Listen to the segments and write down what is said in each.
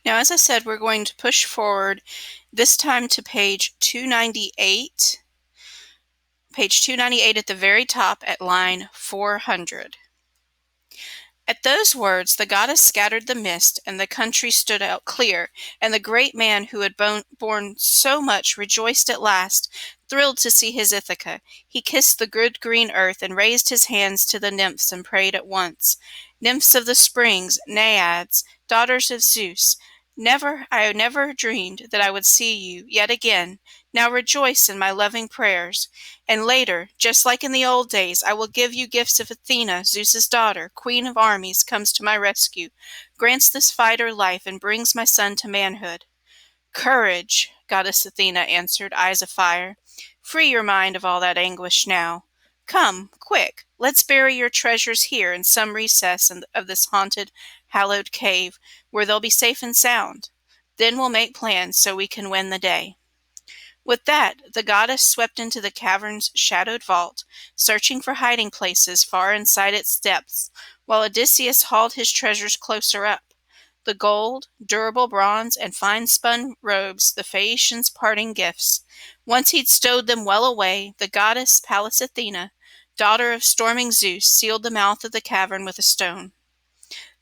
Now, as I said, we're going to push forward, this time to page 298. Page 298 at the very top at line 400. At those words the goddess scattered the mist, and the country stood out clear, and the great man who had borne so much rejoiced at last, thrilled to see his Ithaca. He kissed the good green earth, and raised his hands to the nymphs, and prayed at once. Nymphs of the springs, naiads, daughters of Zeus, I never dreamed that I would see you yet again. Now rejoice in my loving prayers. And later, just like in the old days, I will give you gifts if Athena, Zeus's daughter, queen of armies, comes to my rescue, grants this fighter life, and brings my son to manhood. Courage, goddess Athena answered, eyes afire. Free your mind of all that anguish now. Come, quick, let's bury your treasures here in some recess of this haunted, hallowed cave, where they'll be safe and sound. Then we'll make plans so we can win the day. With that, the goddess swept into the cavern's shadowed vault, searching for hiding places far inside its depths, while Odysseus hauled his treasures closer up. The gold, durable bronze, and fine-spun robes, the Phaeacians' parting gifts. Once he'd stowed them well away, the goddess Pallas Athena, daughter of storming Zeus, sealed the mouth of the cavern with a stone.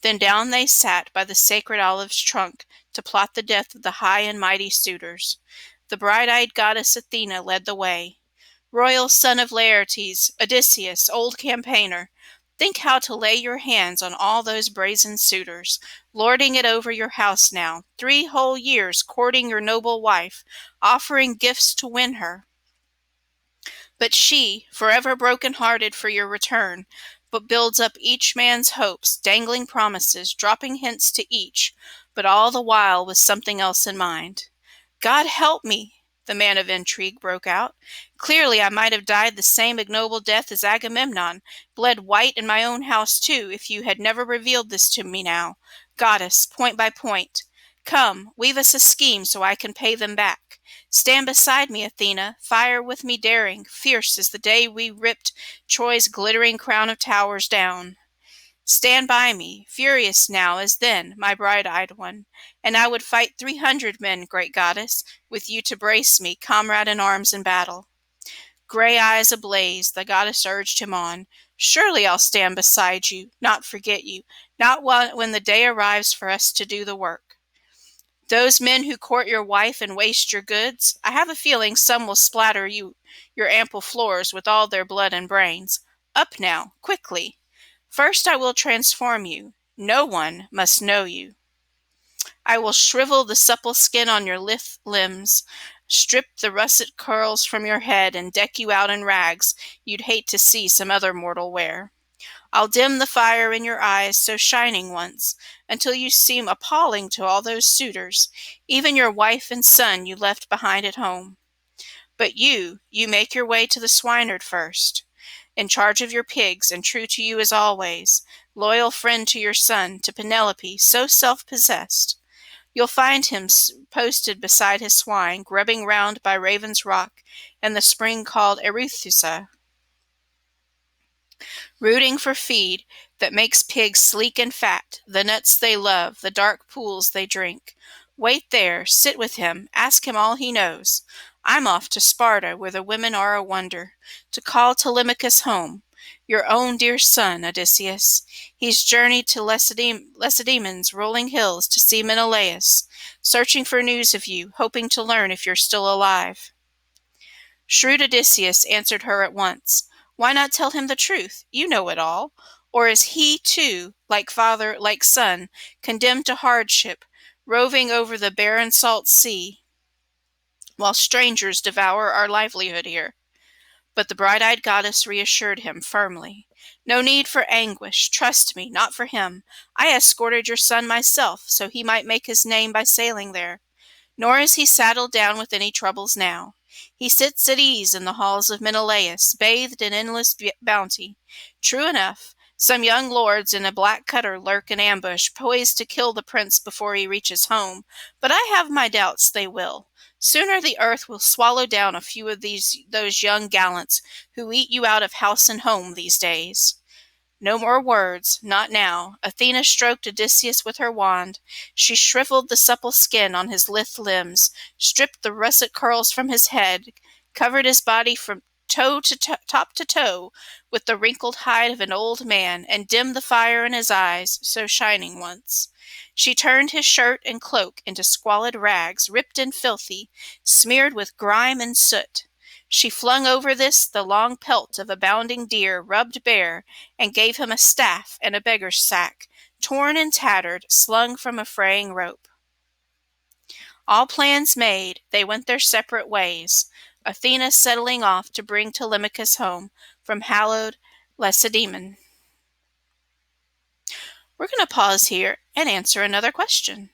Then down they sat by the sacred olive's trunk to plot the death of the high and mighty suitors. The bright-eyed goddess Athena led the way. Royal son of Laertes, Odysseus, old campaigner, think how to lay your hands on all those brazen suitors, lording it over your house now, 3 whole years courting your noble wife, offering gifts to win her. But she, forever broken-hearted for your return, but builds up each man's hopes, dangling promises, dropping hints to each, but all the while with something else in mind. God help me, the man of intrigue broke out. Clearly I might have died the same ignoble death as Agamemnon, bled white in my own house too, if you had never revealed this to me now. Goddess, point by point. Come, weave us a scheme so I can pay them back. Stand beside me, Athena, fire with me daring, fierce as the day we ripped Troy's glittering crown of towers down. Stand by me, furious now as then, my bright-eyed one, and I would fight 300 men, great goddess, with you to brace me, comrade in arms in battle. Gray eyes ablaze, the goddess urged him on. Surely I'll stand beside you, not forget you, not when the day arrives for us to do the work. Those men who court your wife and waste your goods, I have a feeling some will splatter your ample floors with all their blood and brains. Up now, quickly. First I will transform you. No one must know you. I will shrivel the supple skin on your lithe limbs, strip the russet curls from your head, and deck you out in rags you'd hate to see some other mortal wear. I'll dim the fire in your eyes so shining once, until you seem appalling to all those suitors, even your wife and son you left behind at home. But you make your way to the swineherd first, in charge of your pigs, and true to you as always, loyal friend to your son, to Penelope, so self-possessed. You'll find him posted beside his swine, grubbing round by Raven's Rock and the spring called Erythusa, rooting for feed that makes pigs sleek and fat, the nuts they love, the dark pools they drink. Wait there, sit with him, ask him all he knows. I'm off to Sparta, where the women are a wonder, to call Telemachus home, your own dear son, Odysseus. He's journeyed to Lacedaemon's rolling hills to see Menelaus, searching for news of you, hoping to learn if you're still alive. Shrewd Odysseus answered her at once. Why not tell him the truth? You know it all. Or is he, too, like father, like son, condemned to hardship, roving over the barren salt sea, while strangers devour our livelihood here? But the bright-eyed goddess reassured him firmly. No need for anguish. Trust me, not for him. I escorted your son myself, so he might make his name by sailing there. Nor is he saddled down with any troubles now. He sits at ease in the halls of Menelaus, bathed in endless bounty. True enough, some young lords in a black cutter lurk in ambush, poised to kill the prince before he reaches home, but I have my doubts they will. Sooner the earth will swallow down a few of those young gallants who eat you out of house and home these days. No more words, not now. Athena stroked Odysseus with her wand. She shriveled the supple skin on his lithe limbs, stripped the russet curls from his head, covered his body from top to toe with the wrinkled hide of an old man, and dimmed the fire in his eyes, so shining once. She turned his shirt and cloak into squalid rags, ripped and filthy, smeared with grime and soot. She flung over this the long pelt of a bounding deer, rubbed bare, and gave him a staff and a beggar's sack, torn and tattered, slung from a fraying rope. All plans made, they went their separate ways, Athena settling off to bring Telemachus home from hallowed Lacedaemon. We're going to pause here and answer another question.